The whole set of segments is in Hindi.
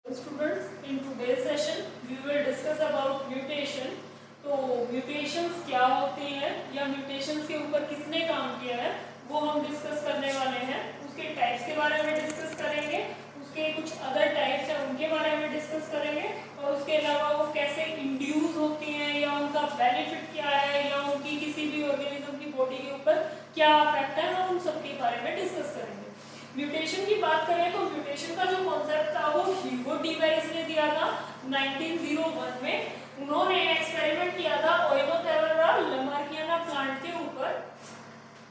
Students, in today's session we will discuss about mutation. तो म्यूटेशंस क्या होती हैं या म्यूटेशंस के ऊपर किसने काम किया है वो हम डिस्कस करने वाले हैं। उसके टाइप्स के बारे में डिस्कस करेंगे, उसके कुछ अदर टाइप्स हैं उनके बारे में डिस्कस करेंगे और उसके अलावा वो कैसे इंड्यूस होती हैं या उनका बेनिफिट क्या है या उनकी किसी भी ऑर्गेनिज्म की बॉडी के ऊपर क्या इफेक्ट है, हम उन सब के बारे में डिस्कस करेंगे। म्यूटेशन की बात करें तो म्यूटेशन का जो कॉन्सेप्ट था वो ह्यूगो डीवेरिस ने दिया था 1901 में। उन्होंने एक्सपेरिमेंट किया था ओइनोथेरेरा लमार्कियाना प्लांट के ऊपर।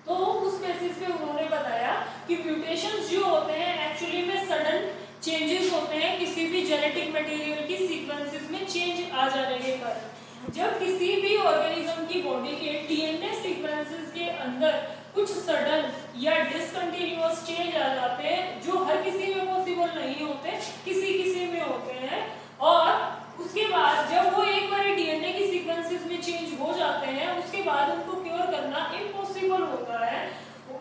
तो उस बेसिस पे उन्होंने बताया कि म्यूटेशंस जो होते हैं एक्चुअली में सडन चेंजेस होते हैं किसी भी जेनेटिक मटेरियल की सीक्वेंसेस में चेंज आ जाने के कारण। जब किसी भी ऑर्गेनिज्म की बॉडी के डीएनए सीक्वेंसेस के अंदर कुछ सडन या डिसकंटिन्यूअस चेंज आ जाते हैं जो हर किसी में पॉसिबल नहीं होते, किसी में होते हैं, और उसके बाद जब वो एक बार डीएनए की सीक्वेंसेस में चेंज हो जाते हैं उसके बाद उनको क्योर करना इम्पॉसिबल होता है।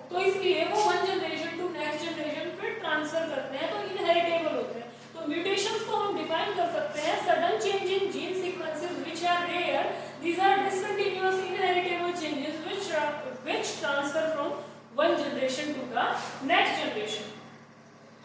तो इसलिए वो one generation to next generation फिर ट्रांसफर करते हैं, तो इनहेरिटेबल होते हैं। तो म्यूटेशंस को हम डिफाइन कर सकते हैं sudden change in gene sequences which are rare, these are discontinuous inheritable changes which transfer from one generation to the next generation।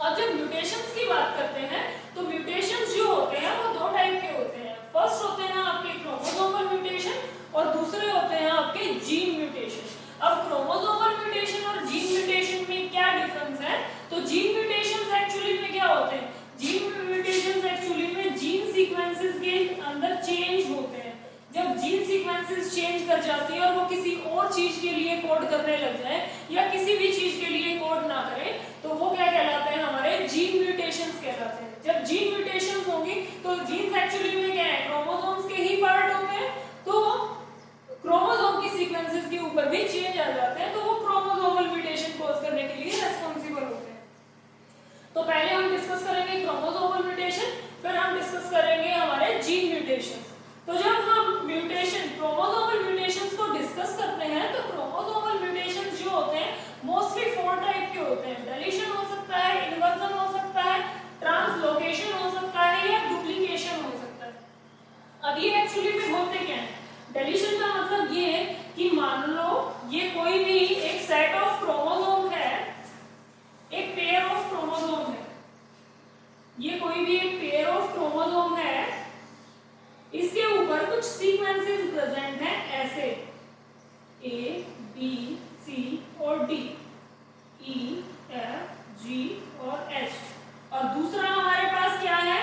अब जब म्यूटेशंस की बात करते हैं तो म्यूटेशंस जो होते हैं वो दो टाइप के होते हैं। फर्स्ट होते हैं आपके क्रोमोसोमल म्यूटेशन और दूसरे होते हैं आपके जीन म्यूटेशन। अब क्रोमोसोमल म्यूटेशन और जीन म्यूटेशन में क्या डिफरेंस है? तो जीन म्यूटेशंस एक्चुअली में क्या होते हैं? जीन म्यूटेशंस एक्चुअली में जीन सीक्वेंसेस के अंदर चेंज होते हैं। जब जीन सीक्वेंसेस चेंज कर जाती है और वो किसी और चीज के लिए कोड करने लग जाए या किसी भी चीज के लिए कोड ना करे तो वो क्या कहलाते हैं? हमारे जीन म्यूटेशंस कहलाते हैं। जब जीन म्यूटेशंस होंगी तो जीन्स एक्चुअली में क्या है? क्रोमोसोम्स के ही पार्ट होते हैं, तो क्रोमोसोम की सीक्वेंसेस के ऊपर भी चेंज आ जाते हैं, तो वो क्रोमोसोमल म्यूटेशन कॉज करने के लिए रेस्पॉन्सिबल होते हैं। तो पहले हम डिस्कस करेंगे क्रोमोसोमल म्यूटेशन, फिर हम डिस्कस करेंगे हमारे जीन म्यूटेशन। तो जब हम म्यूटेशन क्रोमोसोमल म्यूटेशंस को डिस्कस करते हैं तो क्रोमोसोमल म्यूटेशंस जो होते हैं मोस्टली 4 टाइप के होते हैं। डिलीशन हो सकता है, इन्वर्जन हो सकता है, ट्रांसलोकेशन हो सकता है या डुप्लीकेशन हो सकता है। अब ये एक्चुअली में होते क्या हैं? डिलीशन का मतलब ये है कि मान लो ये कोई भी एक सेट ऑफ क्रोमोसोम है, एक पेयर ऑफ क्रोमोसोम है, ये कोई भी एक पेयर ऑफ क्रोमोसोम है, इसके ऊपर कुछ सीक्वेंसेस प्रेजेंट हैं ऐसे ए बी सी और डी, ई एफ जी और एच, और दूसरा हमारे पास क्या है?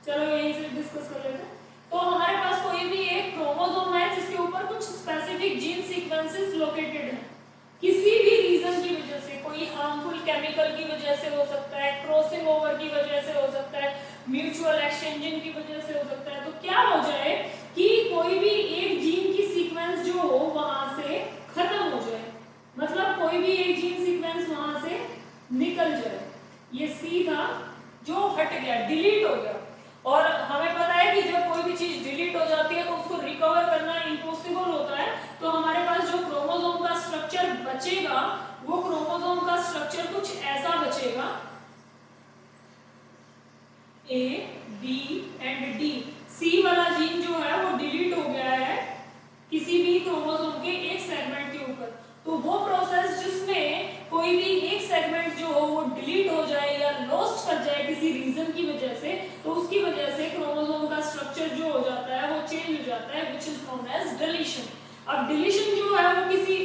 चलो यहीं से डिस्कस कर लेते हैं। तो हमारे पास कोई भी एक क्रोमोसोम है जिसके ऊपर कुछ स्पेसिफिक जीन सीक्वेंसेस लोकेटेड हैं। किसी भी रीजन की वजह से, कोई हार्मफुल केमिकल की वजह से हो सकता है, क्रॉसिंग ओवर की वजह से हो सकता है, म्यूचुअल एक्सचेंजिंग की वजह से हो सकता है, तो क्या हो जाए कि कोई भी एक जीन की सीक्वेंस जो हो वहां से खत्म हो जाए, मतलब कोई भी एक जीन सीक्वेंस वहां से निकल जाए, ये सीधा जो हट गया, डिलीट हो गया। और हमें पता है कि जब कोई भी चीज डिलीट हो जाती है तो उसको रिकवर करना इम्पॉसिबल होता है। तो हमारे पास जो क्रोमोसोम का स्ट्रक्चर बचेगा वो क्रोमोसोम का स्ट्रक्चर कुछ ऐसा बचेगा, ए बी एंड डी। सी वाला जीन जो है वो डिलीट हो गया है किसी भी क्रोमोसोम के एक सेगमेंट के ऊपर। तो वो प्रोसेस जिसमें कोई भी एक सेगमेंट जो हो वो डिलीट हो जाए या लॉस्ट कर जाए किसी रीजन की वजह से, तो उसकी वजह से क्रोमोसोम का स्ट्रक्चर जो हो जाता है वो चेंज हो जाता है, which is known as deletion. अब डिलीशन जो है वो किसी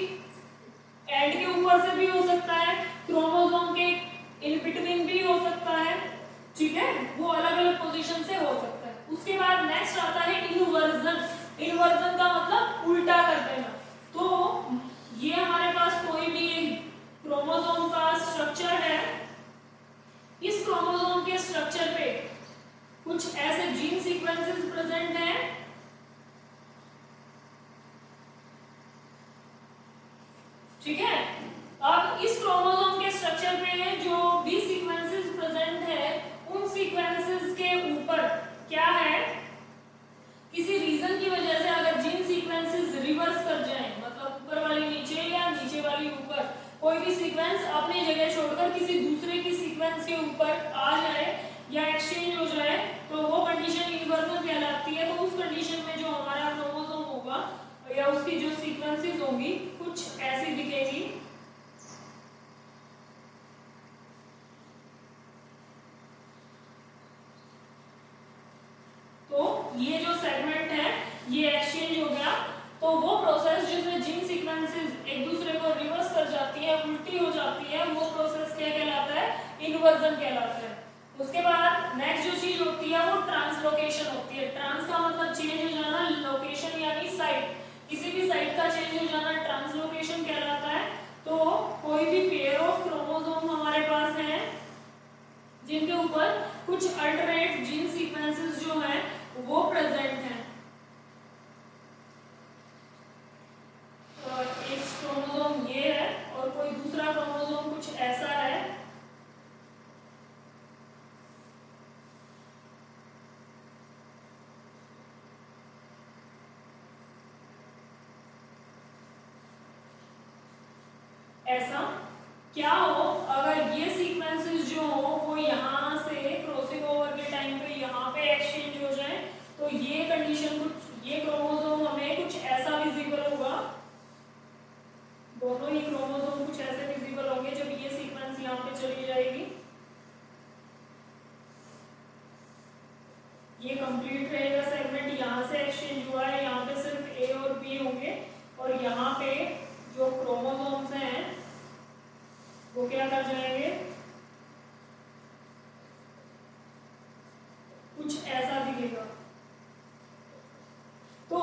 एंड के ऊपर से भी हो सकता है, क्रोमोसोम के इन बिटवीन भी हो सकता है, ठीक है, वो अलग अलग पोजीशन से हो सकता है। उसके बाद नेक्स्ट आता है इन्वर्जन। इन्वर्जन का मतलब उल्टा कर देना। तो ये हमारे पास कोई भी एक क्रोमोसोम का स्ट्रक्चर है, इस क्रोमोसोम के स्ट्रक्चर पे कुछ ऐसे जीन सीक्वेंसेस प्रेजेंट हैं, ठीक है। अब इस क्रोमोसोम के स्ट्रक्चर पे जो भी सीक्वेंसेस प्रेजेंट है उन सीक्वेंसेस के ऊपर क्या है? किसी रीजन की वजह से अगर जीन सीक्वेंसेस रिवर्स कर जाएं, मतलब ऊपर वाली नीचे या नीचे वाली ऊपर, कोई भी सीक्वेंस अपनी जगह छोड़कर किसी दूसरे की सीक्वेंस के ऊपर आ जाए या एक्सचेंज हो जाए तो वो कंडीशन इन्वर्जन कहलाती है। तो उस कंडीशन में जो हमारा क्रोमोसोम होगा या उसकी जो सीक्वेंसेस होंगी कुछ ऐसी दिखेगी। तो ये जो सेगमेंट है ये एक्सचेंज हो गया। तो वो प्रोसेस जिसमें जीन सीक्वेंसेस एक दूसरे को रिवर्स कर जाती है, उल्टी हो जाती है, वो प्रोसेस क्या कहलाता है? इन्वर्जन कहलाता है। उसके बाद नेक्स्ट जो चीज होती है वो ट्रांसलोकेशन होती है। ट्रांस का मतलब चेंज हो जाना, लोकेशन यानी साइट, किसी भी साइट का चेंज हो जाना ट्रांसलोकेशन कहलाता है। तो कोई भी पेयर ऑफ क्रोमोसोम हमारे पास है जिनके ऊपर कुछ अल्टरनेट जीन सीक्वेंसेस जो हैं वो प्रेजेंट हैं। और एक क्रोमोसोम ये है और कोई दूसरा क्रोमोसोम कुछ ऐसा है। ऐसा क्या हो अगर ये सीक्वेंसेस जो हो वो यहाँ से क्रॉसिंग ओवर के टाइम पे यहाँ पे एक्सचेंज हो जाए, तो ये कंडीशन कुछ, ये क्रोमोसोम हमें कुछ ऐसा विजिबल होगा। दोनों ही क्रोमोसोम कुछ ऐसे विजिबल होंगे जब ये सीक्वेंस यहाँ पे चली जाएगी। ये कंप्लीट रहेगा सेगमेंट, यहाँ से एक्सचेंज हुआ है, यहाँ पे सिर्फ ए और बी होंगे और यहाँ पे जो क्रोमोसोम्स हैं वो क्या कर जाएंगे? कुछ ऐसा दिखेगा। तो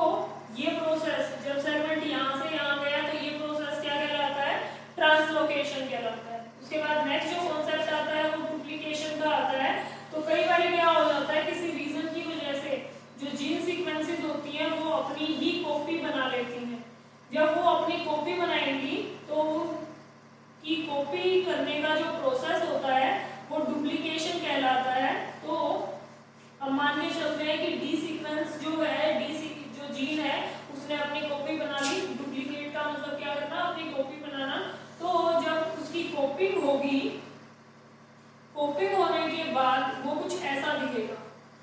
ये प्रोसेस जब सेगमेंट यहाँ से यहाँ गया तो ये प्रोसेस क्या कहलाता है? ट्रांसलोकेशन कहलाता है। उसके बाद नेक्स्ट जो कॉन्सेप्ट आता है वो डुप्लीकेशन का आता है। तो कई बार क्या हो जाता है, किसी रीजन की वजह से जो जीन सीक्वेंसेस होती हैं वो अपनी ही कॉपी बना लेती हैं। जब वो अपनी कॉपी बनाएंगी तो की कॉपी करने का जो प्रोसेस होता है वो डुप्लीकेशन कहलाता है। तो हम मान के चलते हैं कि डी सीक्वेंस जो है, जो जीन है उसने अपनी कॉपी बना ली। डुप्लीकेट का मतलब क्या करना? अपनी कॉपी बनाना। तो जब उसकी कॉपिंग होगी, कॉपिंग होने के बाद वो कुछ ऐसा दिखेगा,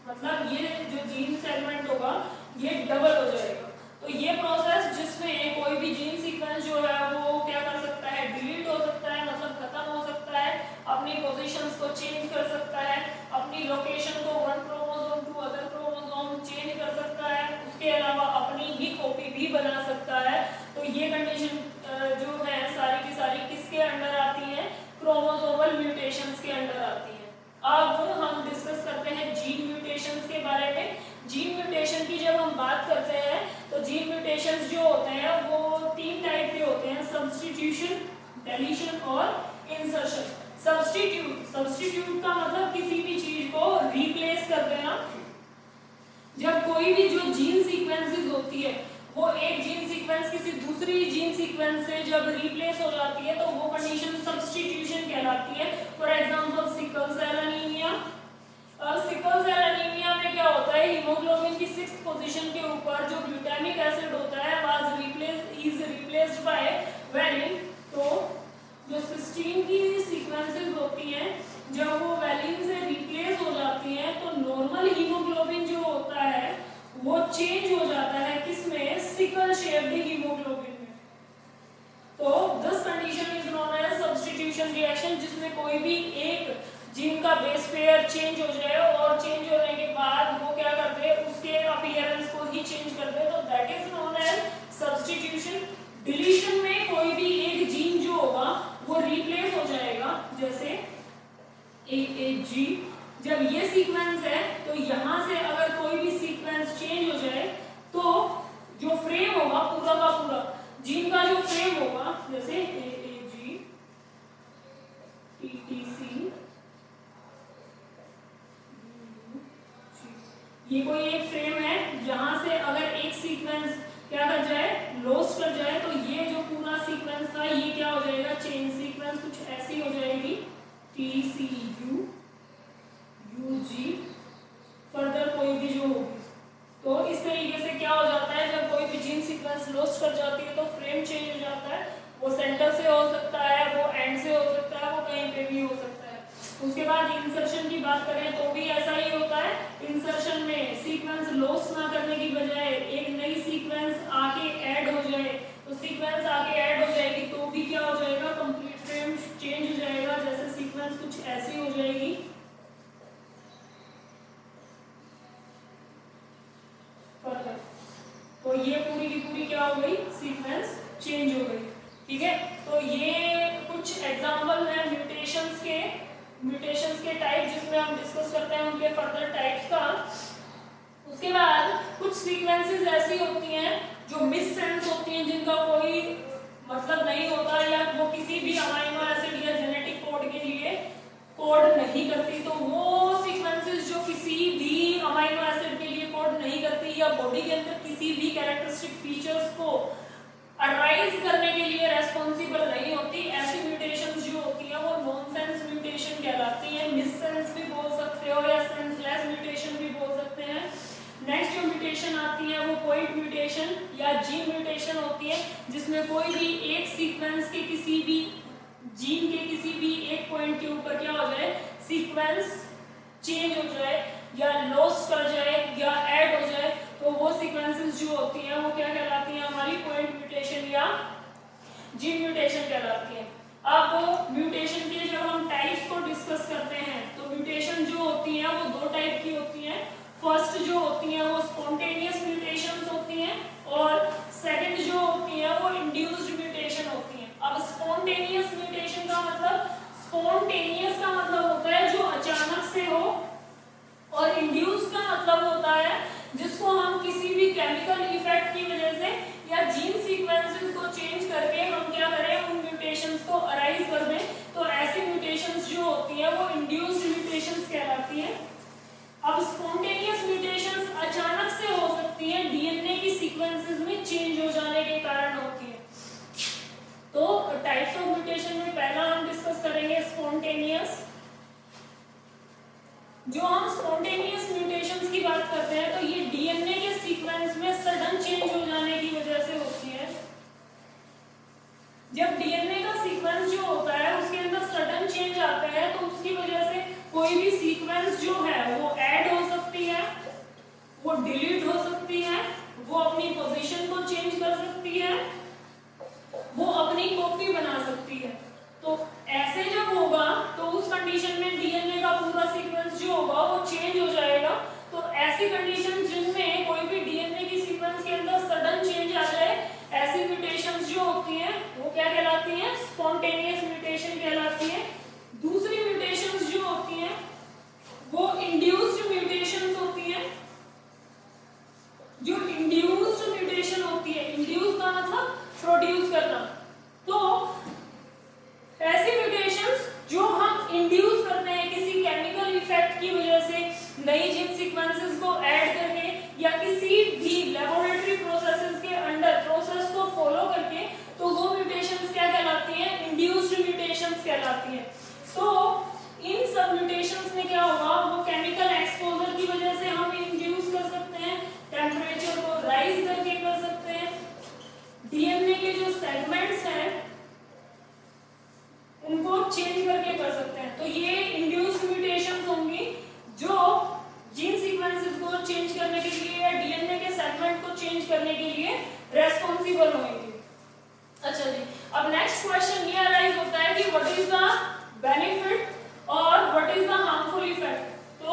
मतलब ये जो जीन सेगमेंट होगा ये डबल हो जाएगा। तो ये प्रोसेस जिसमें कोई भी जीन सीक्वेंस जो है वो क्या कर सकता है? डिलीट हो सकता है, मतलब खत्म हो सकता है, अपनी पोजीशंस को चेंज कर सकता है, अपनी लोकेशन को one chromosome to other chromosome change कर सकता है, उसके अलावा अपनी ही कॉपी भी बना सकता है। तो ये कंडीशन जो है सारी की सारी किसके अंडर आती है? क्रोमोसोमल म्यूटेशंस के अंडर आती है। अब हम डिस्कस करते हैं जीन म्यूटेशंस के बारे में। जीन म्यूटेशन की जब हम बात करते हैं तो जीन म्यूटेशंस जो होते हैं वो 3 टाइप के होते हैं: सब्स्टिट्यूशन, डिलीशन और इंसर्शन। सब्स्टिट्यूट का मतलब किसी भी चीज को रिप्लेस कर देना। जब कोई भी जो जीन सीक्वेंसेस होती है वो एक जीन सीक्वेंस किसी दूसरी जीन सीक्वेंस से जब रिप्लेस हो जाती है तो वो कंडीशन सब्स्टिट्यूशन कहलाती है। For example sickle cell anaemia. Sickle cell anaemia में क्या होता है? हीमोग्लोबिन की 6th पोजीशन के ऊपर जो ग्लूटामिक एसिड होता है इज रिप्लेस्ड बाय वेलिन। तो जो सिस्टीन की सीक्वेंसेस होती हैं जब वो वेलिन से रिप्लेस हो जाती हैं तो नॉर्मल हीमोग्लोबिन जो होता है वो चेंज हो जाता है किसमें? सिकल शेप्ड हीमोग्लोबिन में। तो this condition is known as substitution reaction, जिसमें कोई भी एक जीन का बेस पेयर चेंज हो जाए और चेंज होने के बाद वो क्या करते हैं? उसके अपीयरेंस को ही चेंज कर दे, तो that is known as substitution. Deletion में कोई भी एक जीन जो होगा वो रिप्लेस हो जाएगा, जैसे AAG। जब ये सीक्वेंस है तो यहाँ से अगर कोई भी सीक्वेंस चेंज हो जाए तो जो फ्रेम होगा पूरा का पूरा जीन का जो फ्रेम होगा, जैसे AAG, TTC, ये कोई एक फ्रेम है जहां से अगर एक सीक्वेंस क्या कर जाए? लॉस्ट कर जाए, तो ये जो पूरा सीक्वेंस था ये क्या हो जाएगा? चेन सीक्वेंस कुछ ऐसी हो जाएगी, TCU, UG, फर्दर कोई भी जो होगी। तो इस तरीके से क्या हो जाता है? जब कोई भी जीन सीक्वेंस लॉस्ट कर जाती है तो फ्रेम चेंज हो जाता है। वो सेंटर से हो सकता है, वो एंड से हो सकता है, वो कहीं पे भी हो सकता है। उसके बाद इंसर्शन की बात करें तो भी एग्जाम्पल है म्यूटेशंस के टाइप जिसमें हम डिस्कस करते हैं उनके फर्दर टाइप्स का। उसके बाद कुछ सीक्वेंसेस ऐसी होती हैं जो मिस सेंस होती हैं, जिनका कोई मतलब नहीं होता या वो किसी भी अमाइनो एसिड या जेनेटिक कोड के लिए कोड नहीं करती। तो वो सीक्वेंसेस जो किसी भी अमाइनो एसिड के लिए कोड नहीं करती या बॉडी के अंदर किसी भी कैरेक्टरिस्टिक फीचर्स को अराइज करने के लिए रेस्पॉन्सिबल नहीं होती, ऐसी म्यूटेशंस जो होती हैं वो नॉनसेंस म्यूटेशन कहलाती हैं। मिस सेंस भी बोल सकते हो या सेंसलेस म्यूटेशन भी बोल सकते हैं। नेक्स्ट जो म्यूटेशन आती है वो पॉइंट म्यूटेशन या जीन म्यूटेशन होती है, जिसमें कोई भी एक सीक्वेंस के किसी भी जीन के किसी भी एक पॉइंट के ऊपर क्या हो जाए, सीक्वेंस चेंज हो जाए या लॉस कर जाए या ऐड हो जाए, तो वो सीक्वेंसेस जो होती हैं वो क्या कहलाती हैं, हमारी पॉइंट म्यूटेशन या जीन म्यूटेशन कहलाती है। अब म्यूटेशन के जब हम टाइप्स को डिस्कस करते हैं तो म्यूटेशन जो होती हैं वो दो टाइप की होती हैं। फर्स्ट जो होती हैं वो स्पॉन्टेनियस म्यूटेशंस होती हैं और सेकंड जो होती है वो इंड्यूस्ड म्यूटेशन होती हैं। अब स्पॉन्टेनियस म्यूटेशन का मतलब, स्पॉन्टेनियस का मतलब होता है जो अचानक से हो, और इंड्यूस का मतलब होता है जिसको हम किसी भी केमिकल इफेक्ट की वजह से या जीन सीक्वेंसेस को चेंज करके हम क्या करें, उन म्यूटेशंस को अराइज कर दें। तो ऐसी म्यूटेशंस जो होती हैं वो इंड्यूस्ड म्यूटेशंस कहलाती हैं। अब स्पॉन्टेनियस म्यूटेशंस अचानक से हो सकती हैं, डीएनए की सीक्वेंसेस में चेंज हो जाने के कारण होती है। तो टाइप्स ऑफ म्यूटेशन में पहला हम डिस्कस करेंगे स्पॉन्टेनियस। जो हम स्पॉन्टेनियस म्यूटेशंस की बात करते हैं तो ये डीएनए के सीक्वेंस में सडन चेंज हो जाने की वजह से होती है। जब डीएनए का सीक्वेंस जो होता है उसके अंदर सडन चेंज आता है तो उसकी वजह से कोई भी सीक्वेंस जो है वो ऐड हो सकती है, वो डिलीट हो सकती है, वो अपनी पोजीशन को चेंज कर सकती है, वो अपनी कॉपी बना सकती है। तो ऐसे जब होगा तो उस कंडीशन में डीएनए का पूरा सीक्वेंस जो होगा वो चेंज हो जाएगा। तो ऐसी कंडीशन जिनमें कोई भी डीएनए की सीक्वेंस के अंदर सडन चेंज आ जाए, ऐसी म्यूटेशंस जो होती हैं वो क्या कहलाती हैं, स्पॉन्टेनियस म्यूटेशन कहलाती है। दूसरी म्यूटेशंस जो होती हैं वो इंड्यूस्ड म्यूटेशंस होती हैं। जो इंड्यूस्ड म्यूटेशन होती है, इंड्यूस का मतलब प्रोड्यूस करना, तो ऐसी म्यूटेशंस जो हम इंड्यूस करते हैं किसी केमिकल इफेक्ट की वजह से, नई जीन सीक्वेंसेस को ऐड करके या किसी भी लेबोरेटरी प्रोसेसेस के अंडर प्रोसेस को फॉलो करके, तो वो म्यूटेशंस क्या कहलाती हैं, इंड्यूस्ड म्यूटेशंस कहलाती हैं। तो इन सब म्यूटेशंस में क्या होगा, वो केमिकल एक्सपोजर की वजह से हम इंड्यूस कर सकते हैं, टेम्परेचर को राइज करके कर सकते हैं, डीएनए के जो सेगमेंट्स हैं उनको चेंज करके कर सकते हैं। तो ये इंड्यूस्ड म्यूटेशंस होंगी जो जीन सीक्वेंसेस को चेंज करने के लिए या डीएनए के सेगमेंट को चेंज करने के लिए रेस्पॉन्सिबल होंगे। अच्छा जी, अब नेक्स्ट क्वेश्चन ये अराइज होता है कि व्हाट इज द बेनिफिट और what is the harmful effect. तो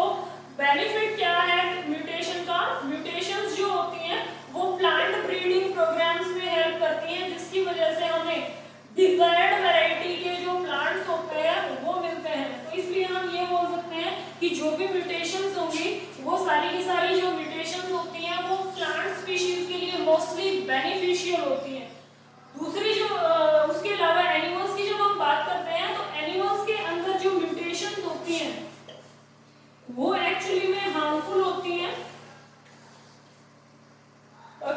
बेनिफिट क्या है म्यूटेशन का, म्यूटेशंस जो होती हैं वो प्लांट ब्रीडिंग प्रोग्राम्स में हेल्प करती हैं, जिसकी वजह से हमें डिजायर्ड वैरायटी के जो प्लांट्स होते हैं वो मिलते हैं। तो इसलिए हम ये बोल सकते हैं कि जो भी म्यूटेशंस होंगी वो सारी की सारी जो म्यूटेशंस होती हैं वो प्लांट स्पीशीज के लिए मोस्टली बेनिफिशियल होती हैं। दूसरी जो उसके अलावा एनिमल्स की जब हम बात करते हैं तो एनिमल्स के अंदर जो म्यूटेशंस होती हैं वो एक्चुअली में हार्मफुल होती हैं।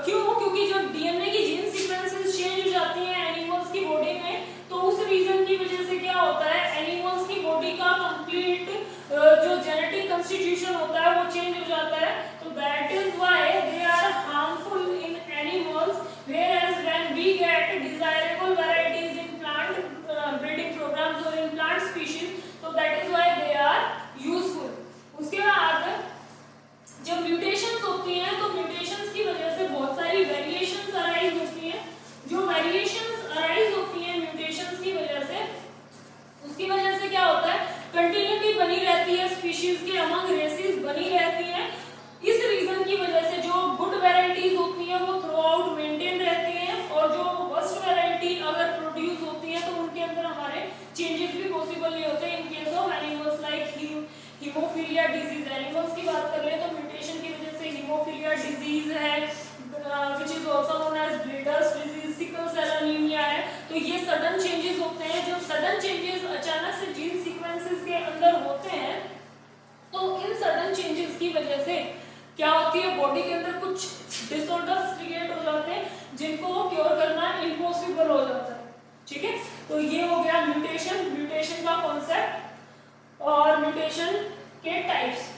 क्यों? क्योंकि जब डीएनए की जीन सीक्वेंसेस चेंज हो जाती हैं एनिमल्स की बॉडी में, तो उस रीजन की वजह से क्या होता है, एनिमल्स की बॉडी का कंप्लीट जो जेनेटिक कंस्टिट्यूशन होता है वो चेंज हो जाता है। तो that is why they are harmful in animals, whereas when we get desirable varieties in plant breeding programs or in plant species, so that is why they are useful. उसके बाद जब म्यूटेशंस होती हैं तो म्यूटेशंस की वजह से बहुत सारी वेरिएशंस अराइज होती हैं। जो वेरिएशंस अराइज होती हैं म्यूटेशंस की वजह से, उसकी वजह से क्या होता है, कंटिन्यूटी बनी रहती है, स्पीशीज के अमंग रेसेस बनी रहती हैं। इस रीजन की वजह से जो गुड वैरायटीज होती हैं वो थ्रू आउट मेंटेन रहती हैं, और जो वर्स्ट वैरायटी अगर प्रोड्यूस होती है तो उनके अंदर हमारे चेंजेस भी पॉसिबल नहीं होते in case of animals like haemophilia disease. Animals की बात कर ले तो म्यूटेशन की वजह से हीमोफीलिया डिजीज है, which is also known as bleeders disease, sickle cell anaemia है। तो ये सडन चेंजेस होते हैं, जो सडन चेंजेस अचानक से जीन सीक्वेंसेस के अंदर होते हैं, तो इन सडन चेंजेस की वजह से क्या होती है, बॉडी के अंदर कुछ डिसऑर्डर्स क्रिएट हो जाते हैं जिनको क्योर करना इम्पॉसिबल हो जाता है। ठीक है, तो ये हो गया म्यूटेशन, म्यूटेशन का कॉन्सेप्ट और म्यूटेशन के टाइप्स।